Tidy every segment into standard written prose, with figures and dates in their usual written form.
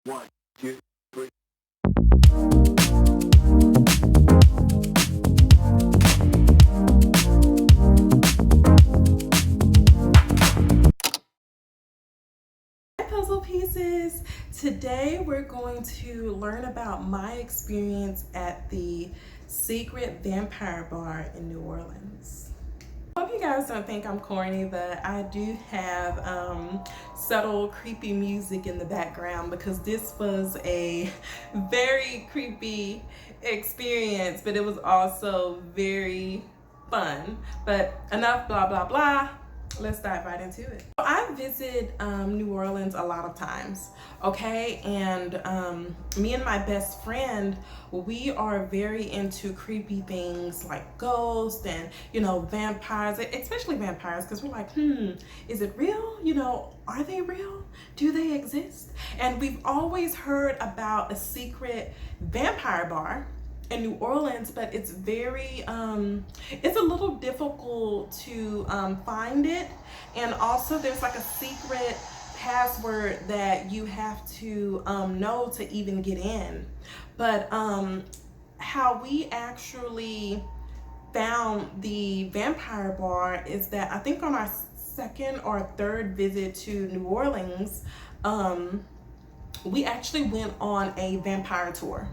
One, two, three. Hi, puzzle pieces. Today we're going to learn about my experience at the Secret Vampire Bar in New Orleans. I hope you guys don't think I'm corny, but I do have subtle creepy music in the background because this was a very creepy experience, but it was also very fun. But enough blah blah blah. Let's dive right into it. I visit New Orleans a lot of times, okay? And me and my best friend, we are very into creepy things like ghosts and, vampires, especially vampires, because we're like, is it real? Are they real? Do they exist? And we've always heard about a secret vampire bar in New Orleans, but it's very it's a little difficult to find it, and also there's like a secret password that you have to know to even get in. But how we actually found the vampire bar is that I think on our second or third visit to New Orleans, we actually went on a vampire tour.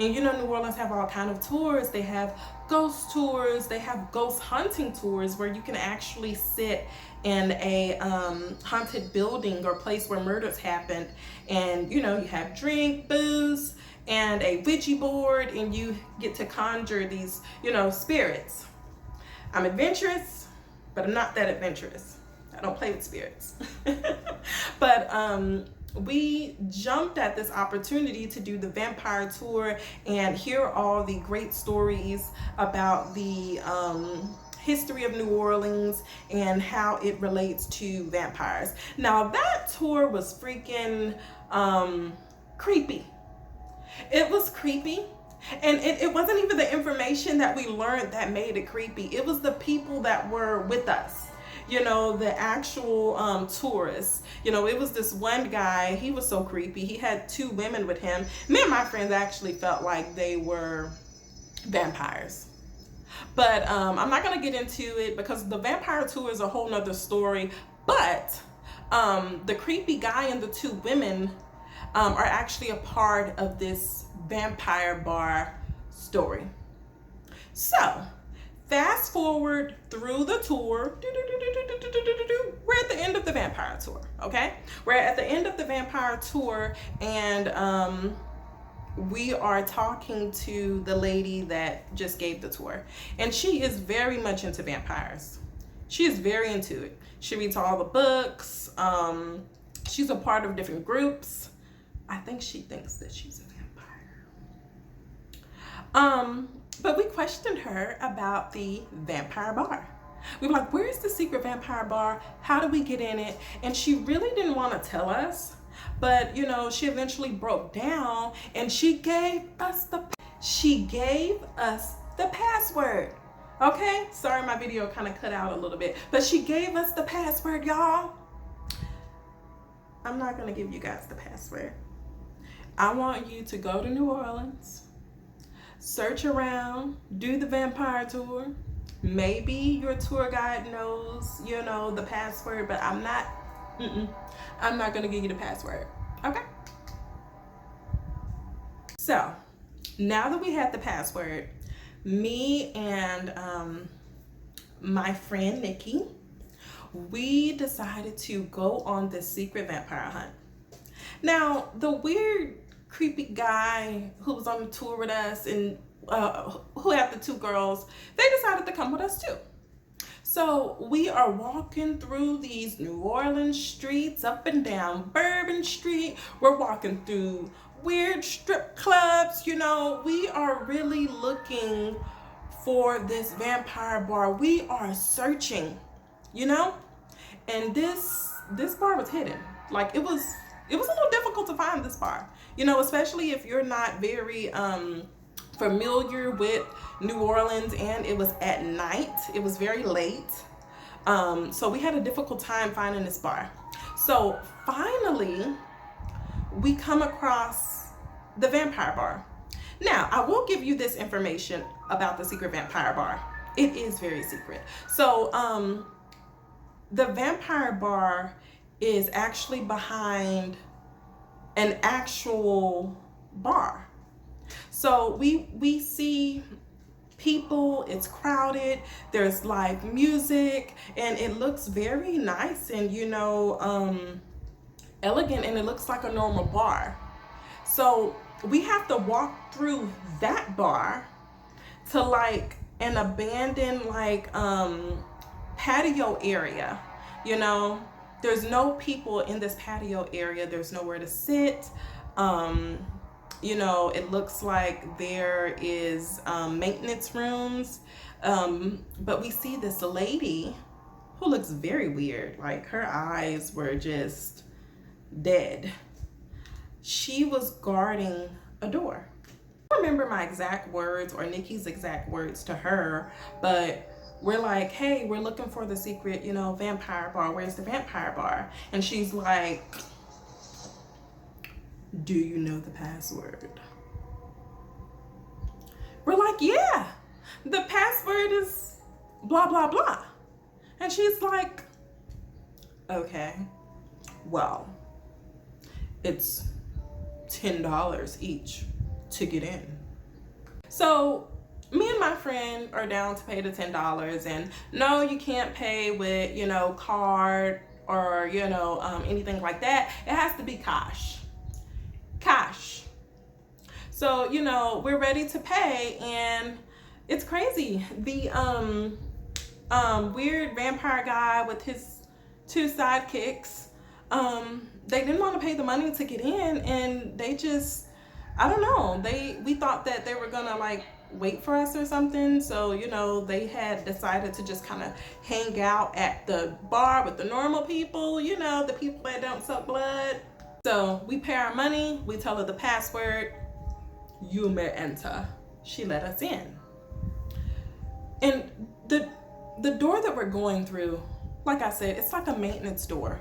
And New Orleans have all kind of tours. They have ghost tours. They have ghost hunting tours where you can actually sit in a haunted building or place where murders happened. And, you have drink, booze, and a Ouija board, and you get to conjure these, spirits. I'm adventurous, but I'm not that adventurous. I don't play with spirits. But we jumped at this opportunity to do the vampire tour and hear all the great stories about the history of New Orleans and how it relates to vampires. Now that tour was freaking creepy. It was creepy. And it wasn't even the information that we learned that made it creepy. It was the people that were with us. The actual tourists. It was this one guy. He was so creepy. He had two women with him. Me and my friends actually felt like they were vampires. But I'm not going to get into it because the vampire tour is a whole nother story. But the creepy guy and the two women are actually a part of this vampire bar story. So, fast forward through the tour. We're at the end of the vampire tour, okay? We're at the end of the vampire tour, and we are talking to the lady that just gave the tour. And she is very much into vampires. She is very into it. She reads all the books. She's a part of different groups. I think she thinks that she's a vampire. But we questioned her about the vampire bar. We were like, where's the secret vampire bar? How do we get in it? And she really didn't want to tell us. But, she eventually broke down and she gave us the password. Okay? Sorry, my video kind of cut out a little bit. But she gave us the password, y'all. I'm not going to give you guys the password. I want you to go to New Orleans, search around, do the vampire tour. Maybe your tour guide knows, the password, but I'm not going to give you the password. Okay? So, now that we had the password, me and my friend Nikki, we decided to go on this secret vampire hunt. Now, the weird creepy guy who was on the tour with us and who had the two girls, they decided to come with us too. So we are walking through these New Orleans streets, up and down Bourbon Street. We're walking through weird strip clubs. We are really looking for this vampire bar. We are searching, and this bar was hidden. Like it was a little difficult to find this bar, especially if you're not very familiar with New Orleans, and it was at night. It was very late. So we had a difficult time finding this bar. So finally, we come across the vampire bar. Now, I will give you this information about the secret vampire bar. It is very secret. So, the vampire bar is actually behind an actual bar. So we see people, it's crowded, there's live music, and it looks very nice and, you know, elegant, and it looks like a normal bar. So we have to walk through that bar to like an abandoned like patio area. You know, there's no people in this patio area, there's nowhere to sit. You know, it looks like there is maintenance rooms, but we see this lady who looks very weird. Like her eyes were just dead. She was guarding a door. I don't remember my exact words or Nikki's exact words to her, but we're like, hey, we're looking for the secret, you know, vampire bar. Where's the vampire bar? And she's like, do you know the password? We're like, yeah, the password is blah, blah, blah. And she's like, okay, well, it's $10 each to get in. So me and my friend are down to pay the $10, and no, you can't pay with, you know, card or, you know, anything like that. It has to be cash. So, you know, we're ready to pay, and it's crazy. The weird vampire guy with his two sidekicks, they didn't want to pay the money to get in, and they just, I don't know, we thought that they were gonna like wait for us or something. So, you know, they had decided to just kind of hang out at the bar with the normal people, you know, the people that don't suck blood. So we pay our money, we tell her the password, you may enter. She let us in. And the door that we're going through, like I said, it's like a maintenance door.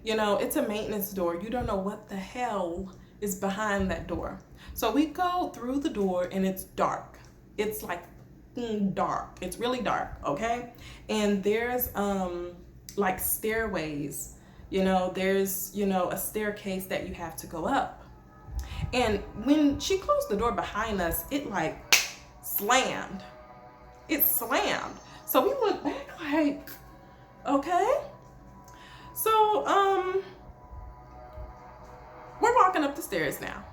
You know, it's a maintenance door. You don't know what the hell is behind that door. So we go through the door, and it's dark. It's like dark. It's really dark, okay? And there's like stairways. You know, there's, you know, a staircase that you have to go up. And when she closed the door behind us, it like slammed. It slammed. So we went back like, okay. So, we're walking up the stairs now.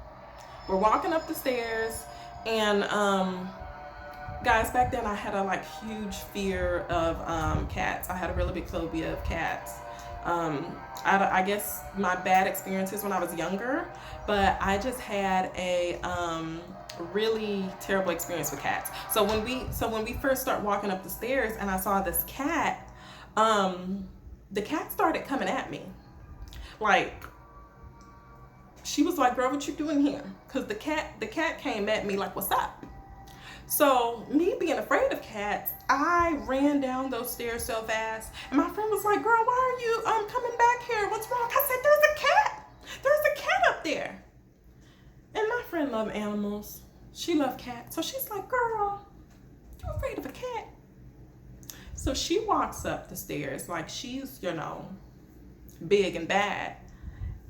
We're walking up the stairs, and guys, back then I had a like huge fear of cats. I had a really big phobia of cats. I guess my bad experiences when I was younger, but I just had a really terrible experience with cats. So when we first start walking up the stairs, and I saw this cat, the cat started coming at me. Like, she was like, girl, what you doing here? Because the cat came at me like, what's up? So me being afraid of cats, I ran down those stairs so fast, and my friend was like, girl, why are you coming back here? What's wrong? I said, there's a cat. There's a cat up there. And my friend loved animals. She loved cats. So she's like, girl, you afraid of a cat? So she walks up the stairs like she's, you know, big and bad.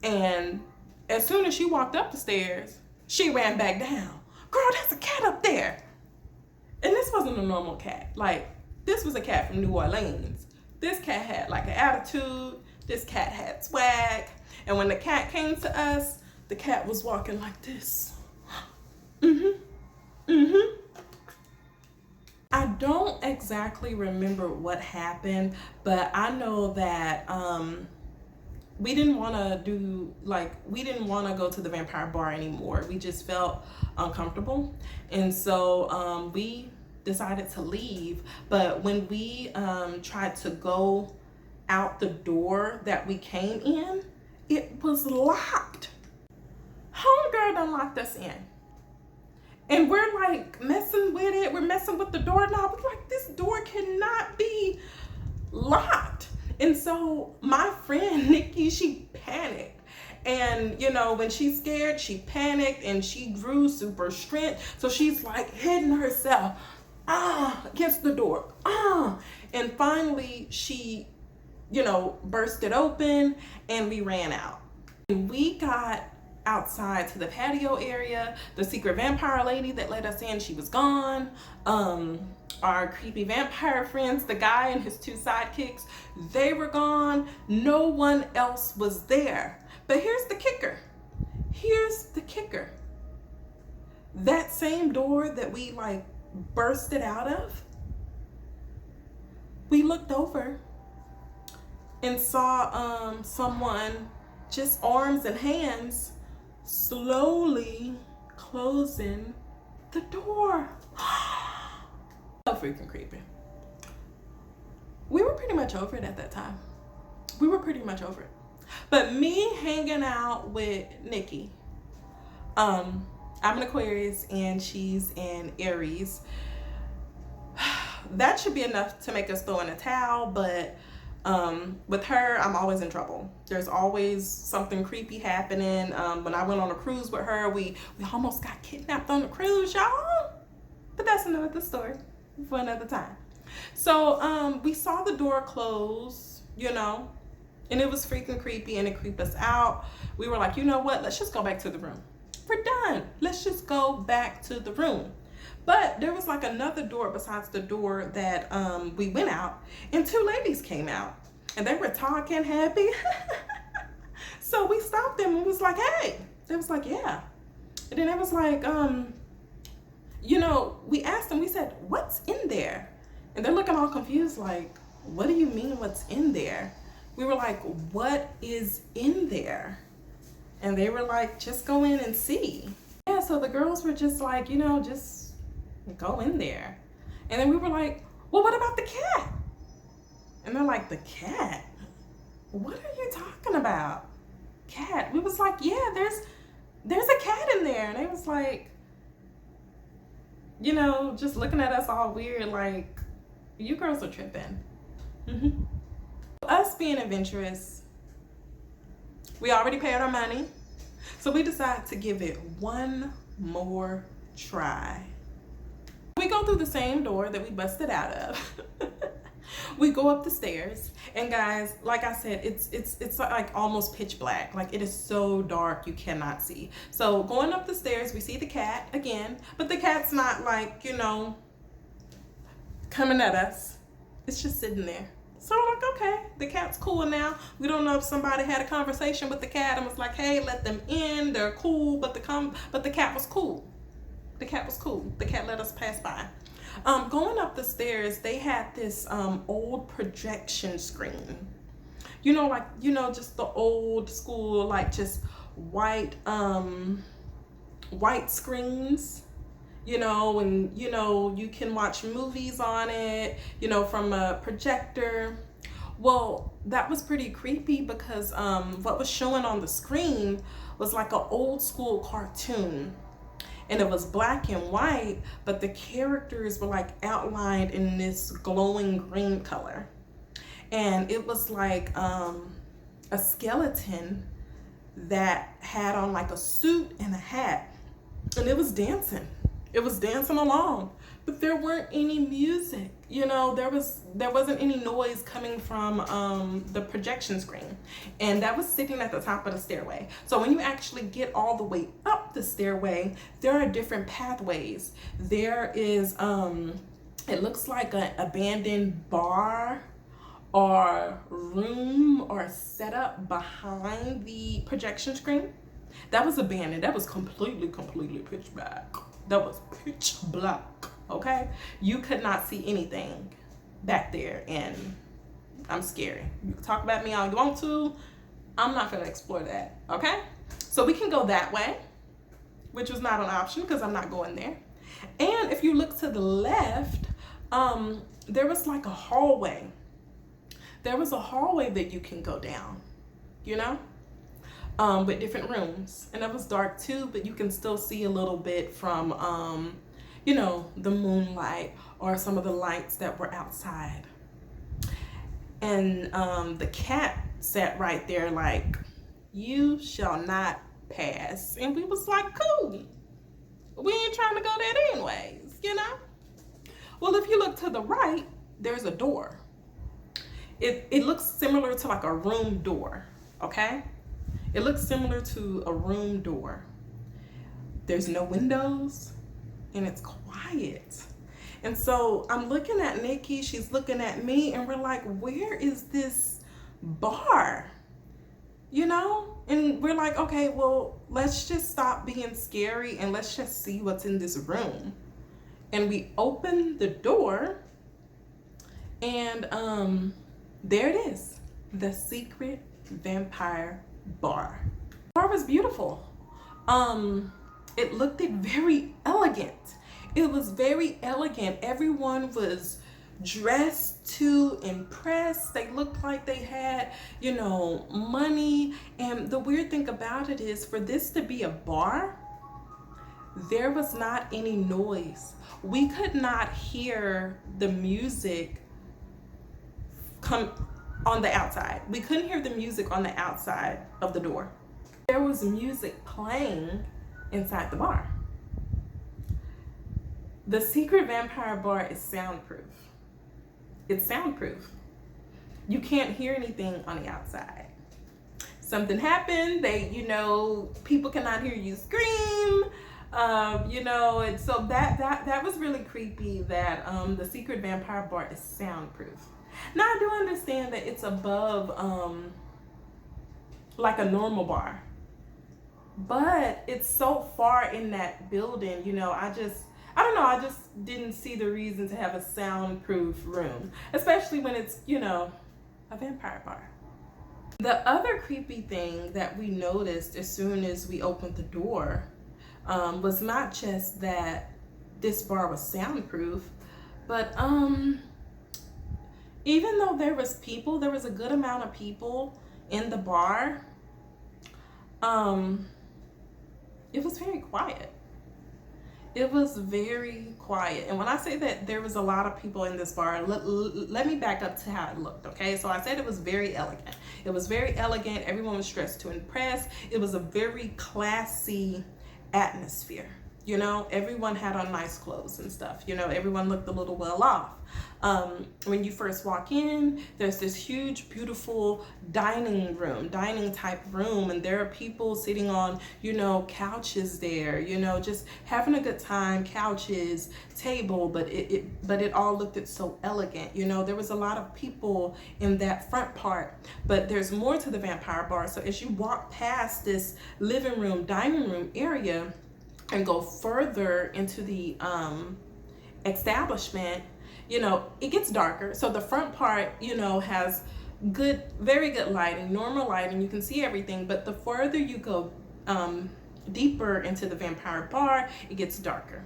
And as soon as she walked up the stairs, she ran back down. Girl, there's a cat up there. And this wasn't a normal cat. Like, this was a cat from New Orleans. This cat had like an attitude. This cat had swag. And when the cat came to us, the cat was walking like this. I don't exactly remember what happened, but I know that we didn't want to go to the vampire bar anymore. We just felt uncomfortable. And so we decided to leave. But when we tried to go out the door that we came in, it was locked. Homegirl done locked us in. And we're like messing with it. We're messing with the doorknob. We're like, this door cannot be locked. And so my friend Nikki, she panicked, And when she's scared, she panicked and she grew super strength. So she's like hitting herself against the door. And finally she, burst it open and we ran out. We got outside to the patio area. The secret vampire lady that let us in, she was gone. Our creepy vampire friends, the guy and his two sidekicks, they were gone. No one else was there. But here's the kicker. That same door that we like bursted out of, we looked over and saw someone, just arms and hands, slowly closing the door. So freaking creepy. We were pretty much over it at that time. But me hanging out with Nikki, I'm an Aquarius and she's an Aries. That should be enough to make us throw in a towel, but with her, I'm always in trouble. There's always something creepy happening. When I went on a cruise with her, we almost got kidnapped on the cruise, y'all. But that's another story for another time. So we saw the door close, and it was freaking creepy and it creeped us out. We were like, you know what? Let's just go back to the room. We're done. Let's just go back to the room. But there was like another door besides the door that we went out, and two ladies came out and they were talking happy. So we stopped them and was like, hey. They was like, yeah. And then it was like, we asked them, we said, what's in there? And they're looking all confused like, what do you mean what's in there? We were like, what is in there? And they were like, just go in and see. Yeah, so the girls were just like, just go in there. And then we were like, well, what about the cat? And they're like, the cat? What are you talking about? Cat? We was like, yeah, there's a cat in there. And they was like, just looking at us all weird, like, you girls are tripping. Us being adventurous, we already paid our money. So we decided to give it one more try. We go through the same door that we busted out of. We go up the stairs, and guys, like I said, it's like almost pitch black. Like it is so dark you cannot see. So going up the stairs, we see the cat again, but the cat's not like, coming at us. It's just sitting there. So we're like, okay, the cat's cool now. We don't know if somebody had a conversation with the cat and was like, hey, let them in. They're cool, but the cat was cool. The cat was cool. The cat let us pass by. Going up the stairs, they had this old projection screen. Just the old school, like just white screens. And you can watch movies on it, from a projector. Well, that was pretty creepy because what was showing on the screen was like an old school cartoon. And it was black and white, but the characters were like outlined in this glowing green color. And it was like a skeleton that had on like a suit and a hat. And it was dancing. It was dancing along. But there weren't any music. There wasn't any noise coming from the projection screen. And that was sitting at the top of the stairway. So when you actually get all the way up the stairway, there are different pathways. There is, it looks like an abandoned bar or room or setup behind the projection screen. That was abandoned. That was completely pitch black. That was pitch black. Okay, you could not see anything back there, and I'm scary. You can talk about me all you want to. I'm not gonna explore that. Okay, so we can go that way, which was not an option because I'm not going there. And if you look to the left, there was like a hallway. There was a hallway that you can go down, with different rooms, and it was dark too, but you can still see a little bit from the moonlight or some of the lights that were outside. And the cat sat right there like, You shall not pass. And we was like, cool. We ain't trying to go there anyways, you know? Well, if you look to the right, there's a door. It looks similar to like a room door, okay? It looks similar to a room door. There's no windows and it's quiet. And so I'm looking at Nikki, she's looking at me, and we're like, where is this bar? You know? And we're like, okay, well, let's just stop being scary and let's just see what's in this room. And we open the door, and there it is, the Secret Vampire Bar. The bar was beautiful. It looked very elegant. It was very elegant. Everyone was dressed to impress. They looked like they had, you know, money. And the weird thing about it is, for this to be a bar, there was not any noise. We could not hear the music come on the outside. We couldn't hear the music on the outside of the door. There was music playing inside the bar. The Secret Vampire Bar is soundproof. It's soundproof. You can't hear anything on the outside. Something happened, people cannot hear you scream, and so that was really creepy that the Secret Vampire Bar is soundproof. Now I do understand that it's above like a normal bar, but it's so far in that building, I don't know, I just didn't see the reason to have a soundproof room, especially when it's, a vampire bar. The other creepy thing that we noticed as soon as we opened the door was not just that this bar was soundproof, but even though there was a good amount of people in the bar, it was very quiet. It was very quiet. And when I say that there was a lot of people in this bar, let me back up to how it looked, okay? So I said it was very elegant. It was very elegant. Everyone was dressed to impress. It was a very classy atmosphere. Everyone had on nice clothes and stuff. Everyone looked a little well off. When you first walk in, there's this huge, beautiful dining type room, and there are people sitting on, couches there, just having a good time, couches, table, but it all looked so elegant. There was a lot of people in that front part, but there's more to the vampire bar. So as you walk past this living room, dining room area, and go further into the establishment, it gets darker. So the front part, has very good lighting, normal lighting. You can see everything, but the further you go deeper into the vampire bar, it gets darker.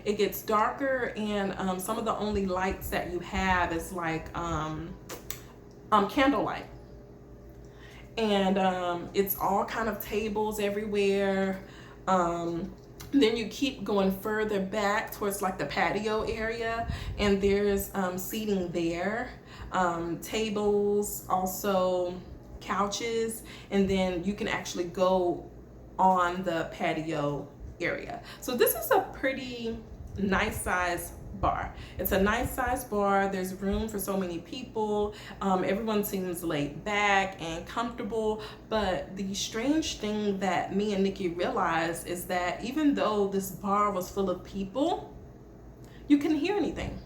It gets darker, and some of the only lights that you have is like candlelight. And it's all kind of tables everywhere. Then you keep going further back towards like the patio area, and there's seating there, tables, also couches, and then you can actually go on the patio area. So this is a pretty nice size bar. It's a nice size bar. There's room for so many people. Everyone seems laid back and comfortable. But the strange thing that me and Nikki realized is that even though this bar was full of people, you couldn't hear anything.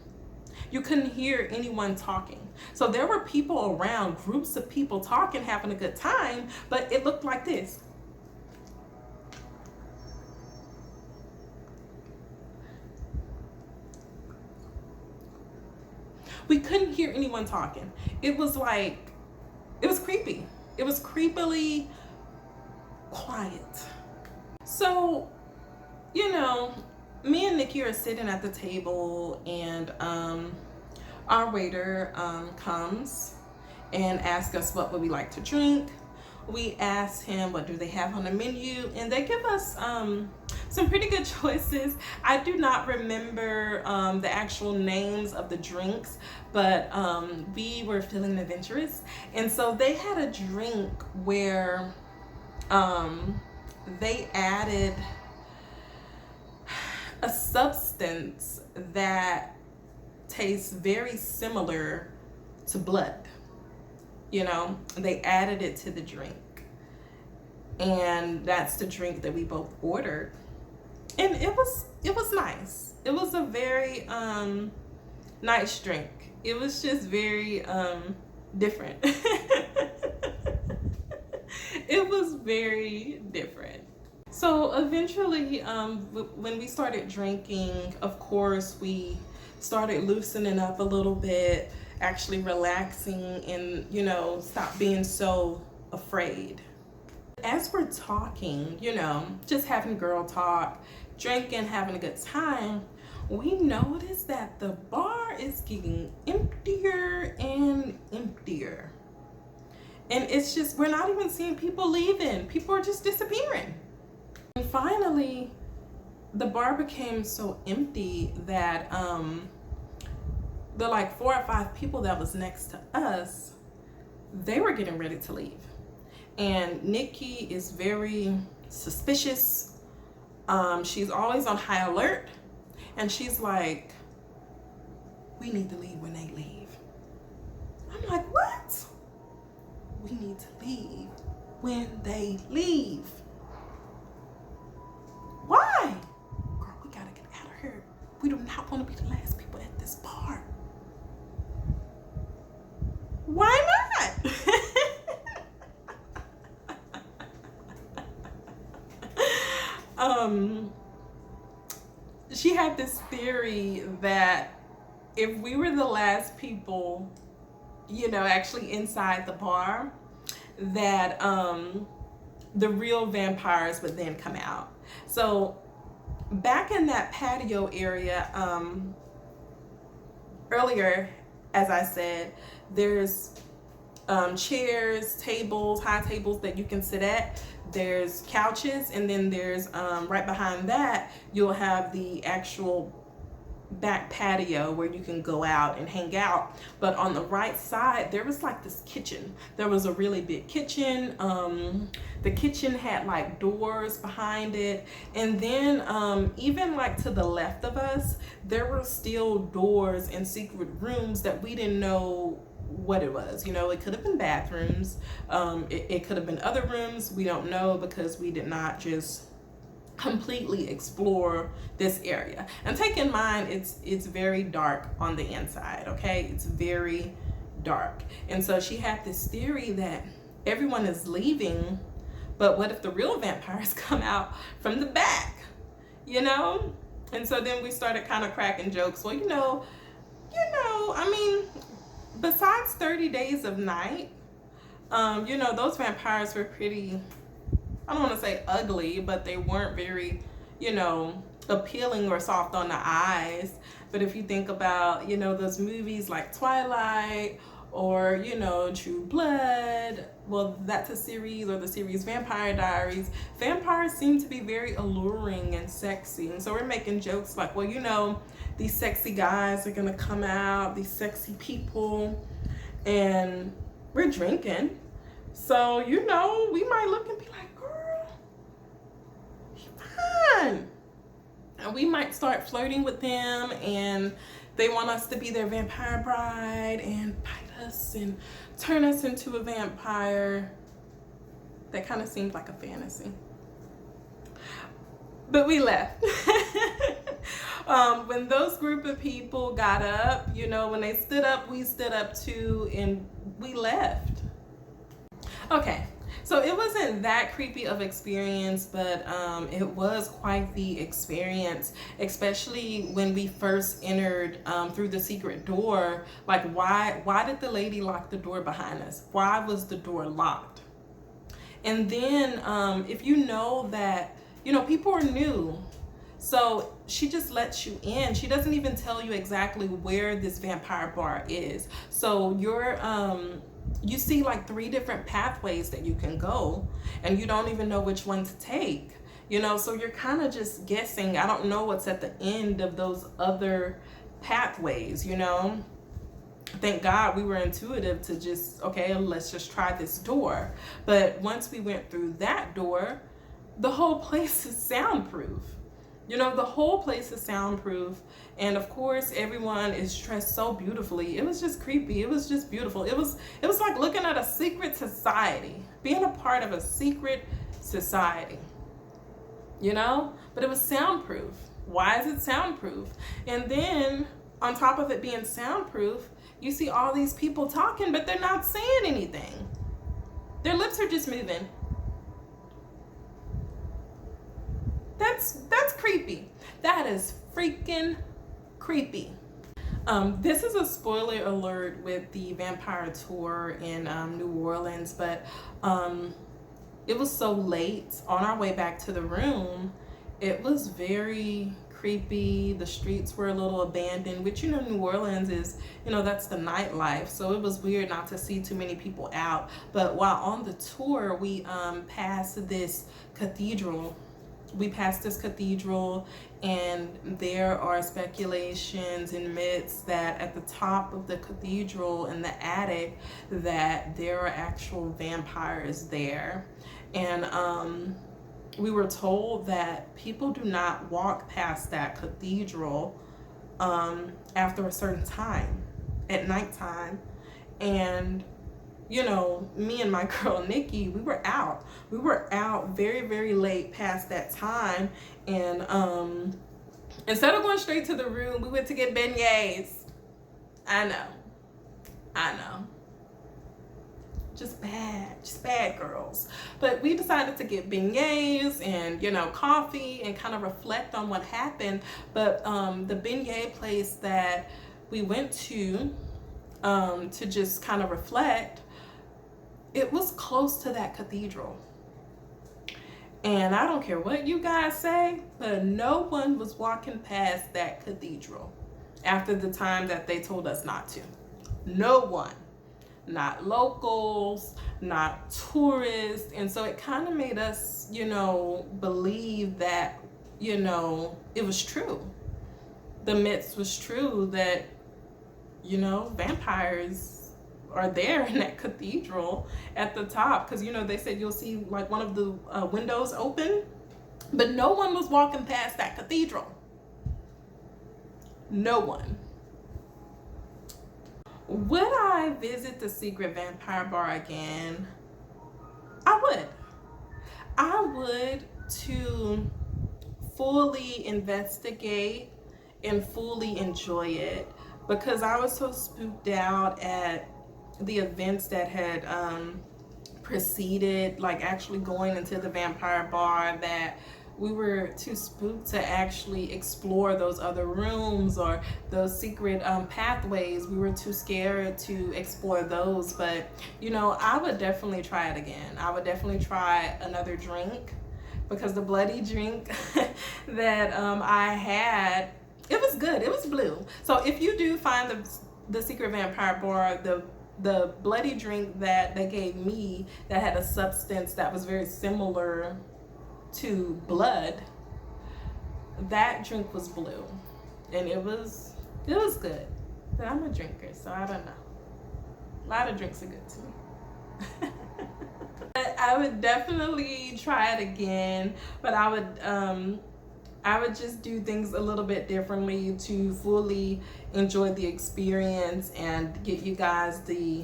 You couldn't hear anyone talking. So there were people around, groups of people talking, having a good time, but it looked like this. We couldn't hear anyone talking. It was creepy. It was creepily quiet. So, me and Nikki are sitting at the table, and our waiter comes and asks us what would we like to drink. We ask him what do they have on the menu, and they give us some pretty good choices. I do not remember the actual names of the drinks, but we were feeling adventurous, and so they had a drink where um, they added a substance that tastes very similar to blood. You know, they added it to the drink. And that's the drink that we both ordered. And it was nice. It was a very nice drink. It was just very different. It was very different. So eventually, when we started drinking, of course, we started loosening up a little bit, actually relaxing, and, you know, stop being so afraid. As we're talking, you know, just having girl talk, drinking, having a good time, we notice that the bar is getting emptier and emptier. And it's just, we're not even seeing people leaving. People are just disappearing. And finally, the bar became so empty that the like 4 or 5 people that was next to us, they were getting ready to leave. And Nikki is very suspicious. She's always on high alert. And she's like, we need to leave when they leave. I'm like, what? We need to leave when they leave. Why? Girl, we gotta get out of here. We do not want to be the last people at this bar. Why not? She had this theory that if we were the last people, you know, actually inside the bar, that the real vampires would then come out. So back in that patio area, earlier, as I said, there's chairs, tables, high tables that you can sit at. There's couches, and then there's right behind that, you'll have the actual back patio where you can go out and hang out. But on the right side, there was like this kitchen. There was a really big kitchen. The kitchen had like doors behind it. And then even like to the left of us, there were still doors and secret rooms that we didn't know what it was. You know, it could have been bathrooms. It could have been other rooms. We don't know, because we did not just completely explore this area. And take in mind, it's very dark on the inside. Okay, it's very dark. And so she had this theory that everyone is leaving, but what if the real vampires come out from the back, you know? And so then we started kind of cracking jokes. Well, you know, I mean, besides 30 Days of Night, you know, those vampires were pretty, I don't want to say ugly, but they weren't very, you know, appealing or soft on the eyes. But if you think about, you know, those movies like Twilight or, you know, True Blood, well, that's a series, or the series Vampire Diaries, vampires seem to be very alluring and sexy. And so we're making jokes like, well, you know, these sexy guys are gonna come out, these sexy people, and we're drinking. So, you know, we might look and be like, girl, you fine. And we might start flirting with them, and they want us to be their vampire bride and bite us and turn us into a vampire. That kind of seemed like a fantasy. But we left. When those group of people got up, you know, when they stood up, we stood up too, and we left. Okay, so it wasn't that creepy of experience, but it was quite the experience, especially when we first entered through the secret door. Like, why did the lady lock the door behind us? Why was the door locked? And then if you know that, you know, people are new, so she just lets you in. She doesn't even tell you exactly where this vampire bar is. So you see like 3 different pathways that you can go, and you don't even know which one to take, you know, so you're kind of just guessing. I don't know what's at the end of those other pathways, you know. thank God we were intuitive to just, okay, let's just try this door. But once we went through that door, the whole place is soundproof. The whole place is soundproof. And of course, everyone is dressed so beautifully. It was just creepy. It was just beautiful. It was like looking at a secret society, being a part of a secret society, but it was soundproof. Why is it soundproof? And then on top of it being soundproof, you see all these people talking, but they're not saying anything. Their lips are just moving. That's creepy. That is freaking creepy. This is a spoiler alert with the vampire tour in New Orleans, but it was so late on our way back to the room. It was very creepy. The streets were a little abandoned, which New Orleans is, that's the nightlife. So it was weird not to see too many people out. But while on the tour, we passed this cathedral. And there are speculations and myths that at the top of the cathedral in the attic that there are actual vampires there. And we were told that people do not walk past that cathedral after a certain time at nighttime. And me and my girl Nikki, we were out very, very late past that time. And instead of going straight to the room, we went to get beignets. I know. Just bad girls. But we decided to get beignets and, coffee and kind of reflect on what happened. But the beignet place that we went to just kind of reflect, it was close to that cathedral. And I don't care what you guys say, but no one was walking past that cathedral after the time that they told us not to. No one. Not locals, not tourists. And so it kind of made us, believe that, it was true. The myths was true that, vampires are there in that cathedral at the top, because they said you'll see like one of the windows open, but no one was walking past that cathedral. No one. Would I visit the secret vampire bar again? I would to fully investigate and fully enjoy it, because I was so spooked out at the events that had preceded, like actually going into the vampire bar, that we were too spooked to actually explore those other rooms or those secret pathways. We were too scared to explore those. But I would definitely try it again. I would definitely try another drink, because the bloody drink that I had, it was good. It was blue. So if you do find the secret vampire bar, the bloody drink that they gave me that had a substance that was very similar to blood, that drink was blue, and it was good. But I'm a drinker, so I don't know. A lot of drinks are good to me. But I would definitely try it again, but I would just do things a little bit differently to fully enjoy the experience and get you guys the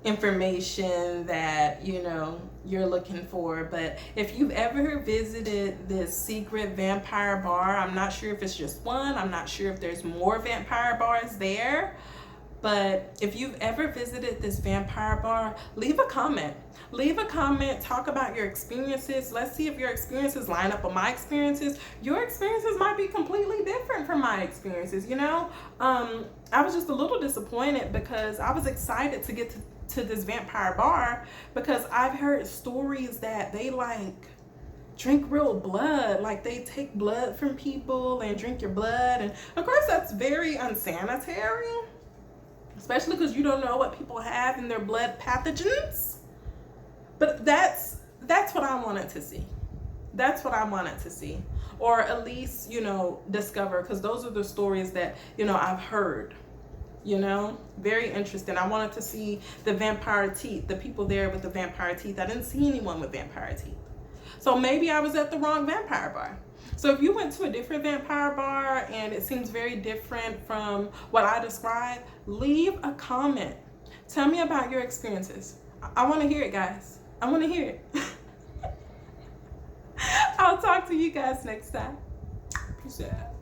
information that you're looking for. But if you've ever visited this secret vampire bar, I'm not sure if it's just one, I'm not sure if there's more vampire bars there, but if you've ever visited this vampire bar, leave a comment, talk about your experiences. Let's see if your experiences line up with my experiences. Your experiences might be completely different from my experiences. I was just a little disappointed, because I was excited to get to this vampire bar, because I've heard stories that they like drink real blood, like they take blood from people and drink your blood, and of course that's very unsanitary, especially because you don't know what people have in their blood pathogens. But that's what I wanted to see. That's what I wanted to see, or at least discover, because those are the stories that I've heard. You know, very interesting. I wanted to see the vampire teeth, the people there with the vampire teeth. I didn't see anyone with vampire teeth. So maybe I was at the wrong vampire bar. So if you went to a different vampire bar and it seems very different from what I described, leave a comment. Tell me about your experiences. I want to hear it, guys. I want to hear it. I'll talk to you guys next time. Peace out.